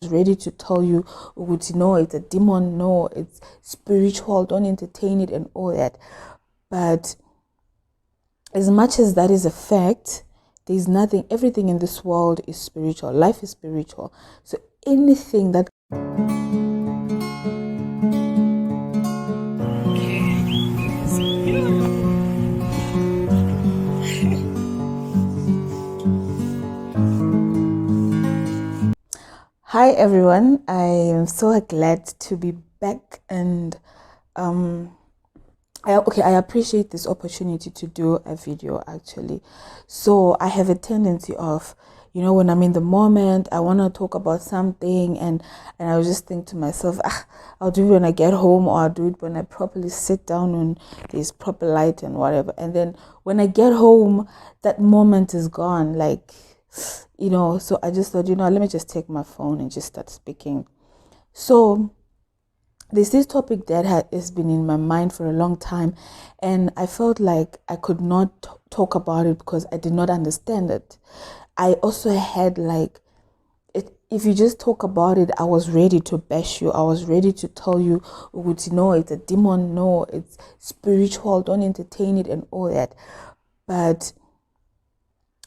ready to tell you, no, it's a demon, no, it's spiritual, don't entertain it and all that. But as much as that is a fact, there's nothing, everything in this world is spiritual. Life is spiritual. So anything that Hi everyone, I am so glad to be back, and I appreciate this opportunity to do a video actually. So I have a tendency of, when I'm in the moment, I want to talk about something, and I will just think to myself, I'll do it when I get home, or I'll do it when I properly sit down, when there's proper light and whatever. And then when I get home, that moment is gone, so I just thought, let me just take my phone and just start speaking. So there's this topic that has been in my mind for a long time, and I felt like I could not talk about it because I did not understand it. I also had if you just talk about it, I was ready to bash you. I was ready to tell you, no, it's a demon, no, it's spiritual, don't entertain it and all that. But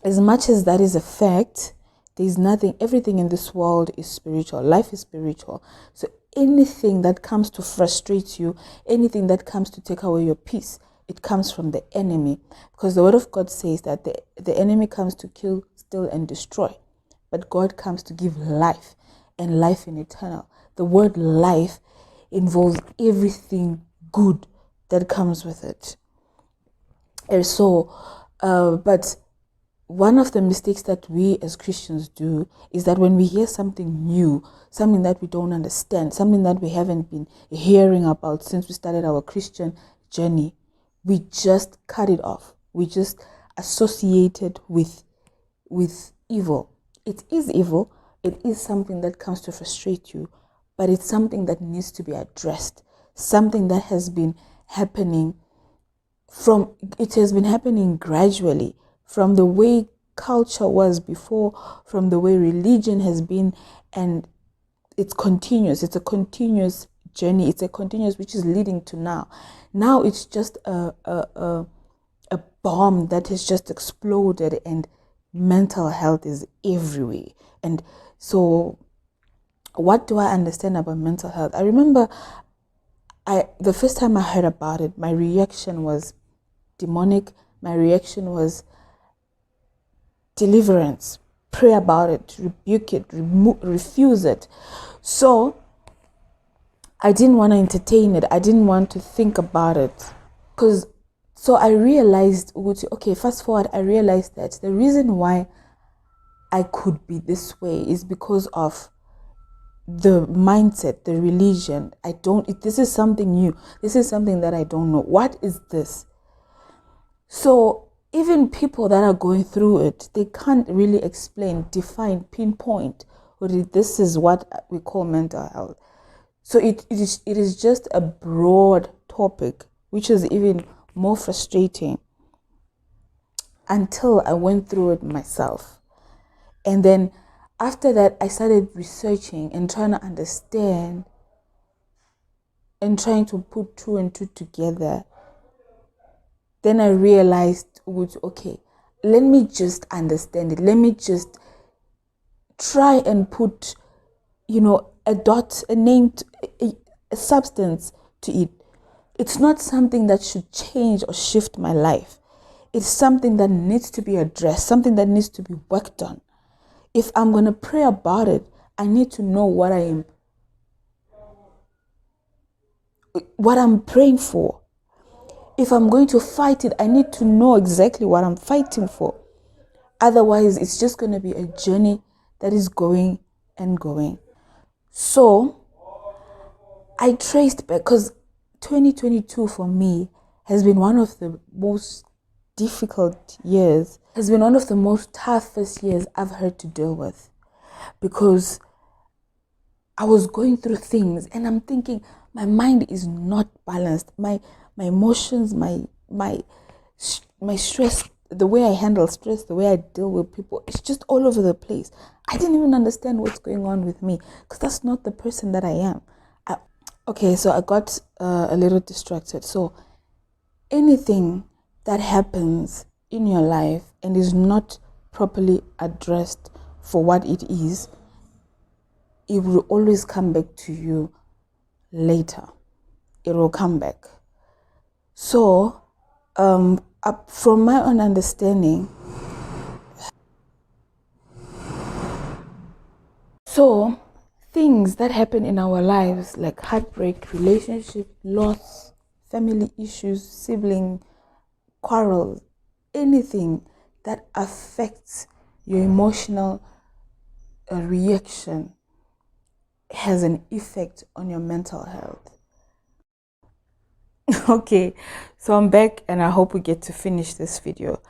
as much as that is a fact, there's nothing, everything in this world is spiritual. Life is spiritual. So anything that comes to frustrate you, anything that comes to take away your peace, it comes from the enemy. Because the word of God says that the enemy comes to kill, steal, and destroy. But God comes to give life, and life in eternal. The word life involves everything good that comes with it. And so, but one of the mistakes that we as Christians do is that when we hear something new, something that we don't understand, something that we haven't been hearing about since we started our Christian journey, we just cut it off. We just associate it with evil. It is evil. It is something that comes to frustrate you, but it's something that needs to be addressed. Something that has been happening it has been happening gradually, from the way culture was before, from the way religion has been, and it's continuous. It's a continuous journey. It's a continuous, which is leading to now. Now it's just a bomb that has just exploded, and mental health is everywhere. And so, what do I understand about mental health? I remember the first time I heard about it, my reaction was demonic. My reaction was deliverance, pray about it, rebuke it, refuse it. So I didn't want to entertain it. I didn't want to think about it. So I realized, okay, fast forward, I realized that the reason why I could be this way is because of the mindset, the religion. This is something new. This is something that I don't know. What is this? So even people that are going through it, they can't really explain, define, pinpoint, this is what we call mental health. So it is just a broad topic, which is even more frustrating, until I went through it myself. And then after that, I started researching and trying to understand and trying to put two and two together. Then I realized, okay, let me just understand it. Let me just try and put, a dot, a name, a substance to it. It's not something that should change or shift my life. It's something that needs to be addressed, something that needs to be worked on. If I'm going to pray about it, I need to know what I'm praying for. If I'm going to fight it, I need to know exactly what I'm fighting for. Otherwise, it's just going to be a journey that is going and going. So I traced back, because 2022 for me has been one of the most difficult years, has been one of the most toughest years I've had to deal with, because I was going through things and I'm thinking my mind is not balanced. My emotions, my stress the way I handle stress, the way I deal with people, it's just all over the place. I didn't even understand what's going on with me because that's not the person that I am. Okay, so I got a little distracted. So anything that happens in your life and is not properly addressed for what it is, it will always come back to you later. It will come back. So, from my own understanding, so things that happen in our lives like heartbreak, relationship, loss, family issues, sibling quarrels, anything that affects your emotional reaction has an effect on your mental health. Okay, so I'm back and I hope we get to finish this video.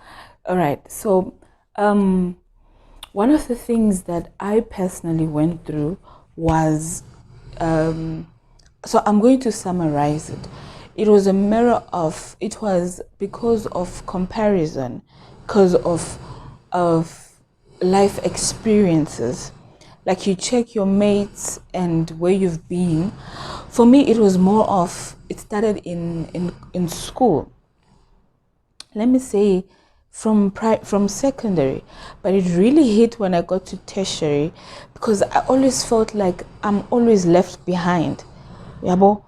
All right, so one of the things that I personally went through was, so I'm going to summarize it. It was a mirror of, it was because of comparison, because of life experiences. Like you check your mates and where you've been. For me, it was more of, it started in school. Let me say from secondary, but it really hit when I got to tertiary because I always felt like I'm always left behind. Yabo.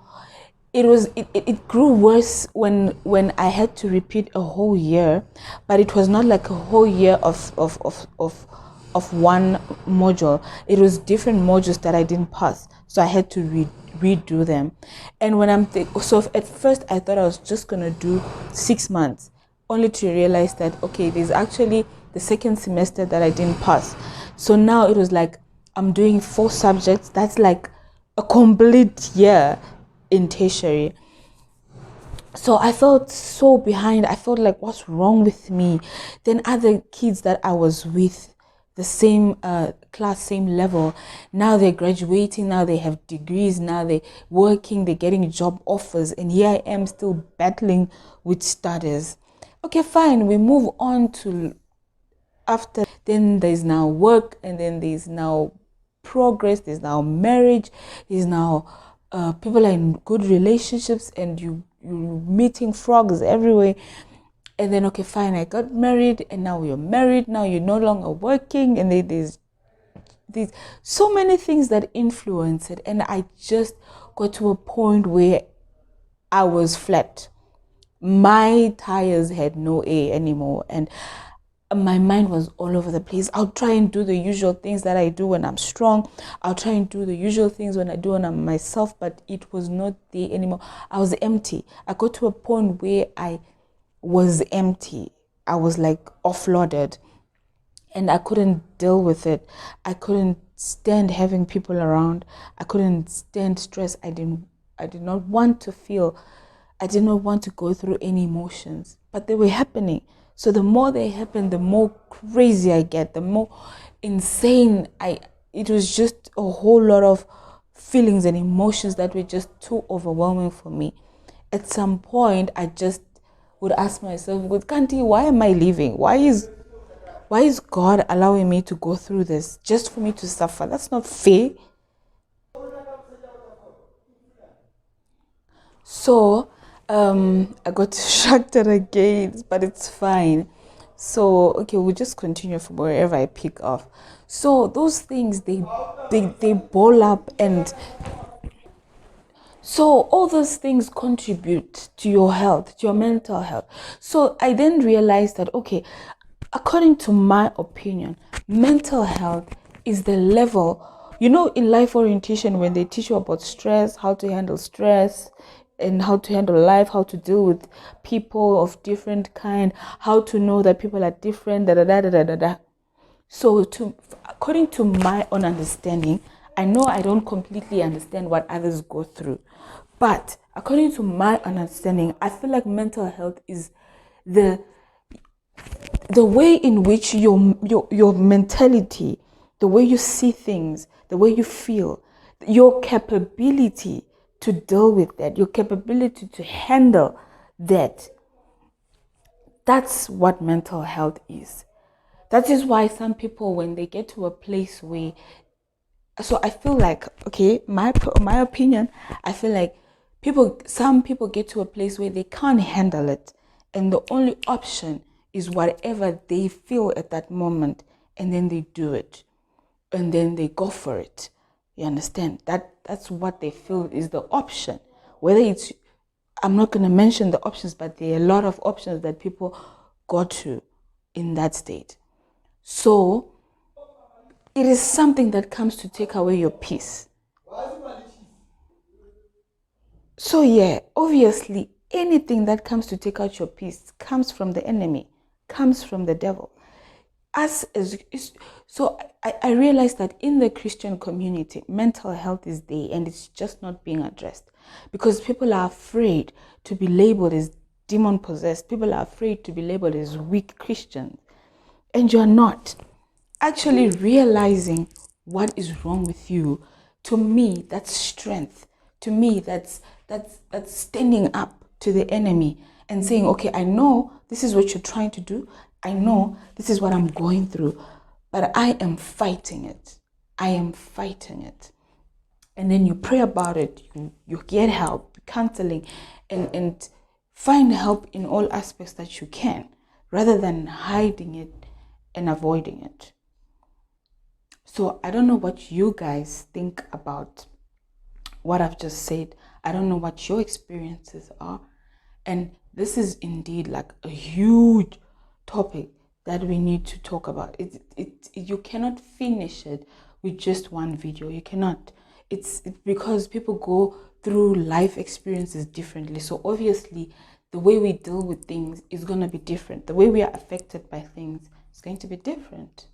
It grew worse when I had to repeat a whole year, but it was not like a whole year of one module. It was different modules that I didn't pass, so I had to redo them. And when so at first I thought I was just gonna do 6 months, only to realize that okay, there's actually the second semester that I didn't pass. So now it was like I'm doing 4 subjects. That's like a complete year in tertiary. So I felt so behind. I felt like, what's wrong with me? Then other kids that I was with, the same class, same level, now they're graduating, now they have degrees, now they're working, they're getting job offers, and here I am still battling with studies. Okay, fine, we move on to after. Then there's now work, and then there's now progress, there's now marriage, there's now people are in good relationships, and you're meeting frogs everywhere. And then okay, fine, I got married, and now you're married, now you're no longer working, and then there's so many things that influence it. And I just got to a point where I was flat. My tires had no air anymore, and my mind was all over the place. I'll try and do the usual things that I do when I'm strong. I'll try and do the usual things when I do when I'm myself, but it was not there anymore. I was empty. I got to a point where I was empty. I was like offloaded, and I couldn't deal with it. I couldn't stand having people around. I couldn't stand stress. I did not want to feel. I did not want to go through any emotions, but they were happening. So the more they happen, the more crazy I get, the more insane it was just a whole lot of feelings and emotions that were just too overwhelming for me. At some point, I just would ask myself, "Good Kanti, why am I living? Why is God allowing me to go through this just for me to suffer? That's not fair." So I got distracted again, but it's fine. So okay, we'll just continue from wherever I pick off. So those things they ball up, and so all those things contribute to your health, to your mental health. So I then realized that okay, according to my opinion, mental health is the level, in life orientation, when they teach you about stress, how to handle stress, and how to handle life, how to deal with people of different kind, how to know that people are different, da da da da da da. So according to my own understanding, I know I don't completely understand what others go through, but according to my understanding, I feel like mental health is the way in which your mentality, the way you see things, the way you feel, your capability to deal with that, your capability to handle that That's what mental health is. That is why some people, when they get to a place where, so I feel like, okay, my opinion, I feel like some people get to a place where they can't handle it, and the only option is whatever they feel at that moment, and then they do it, and then they go for it. You understand? That's what they feel is the option. Whether it's, I'm not going to mention the options, but there are a lot of options that people go to in that state. So it is something that comes to take away your peace. So yeah, obviously anything that comes to take out your peace comes from the enemy, comes from the devil. So I realized that in the Christian community, mental health is there and it's just not being addressed because people are afraid to be labeled as demon possessed. People are afraid to be labeled as weak Christians, and you're not. Actually realizing what is wrong with you, to me that's strength. To me that's standing up to the enemy and saying, okay, I know this is what you're trying to do, I know this is what I'm going through, but I am fighting it. I am fighting it. And then you pray about it, you get help, counseling, and find help in all aspects that you can, rather than hiding it and avoiding it. So I don't know what you guys think about what I've just said. I don't know what your experiences are. And this is indeed like a huge topic that we need to talk about. You cannot finish it with just one video. You cannot. It's because people go through life experiences differently. So obviously the way we deal with things is going to be different. The way we are affected by things is going to be different.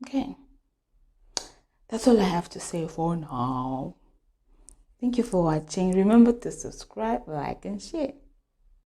Okay. That's all I have to say for now. Thank you for watching. Remember to subscribe, like, and share.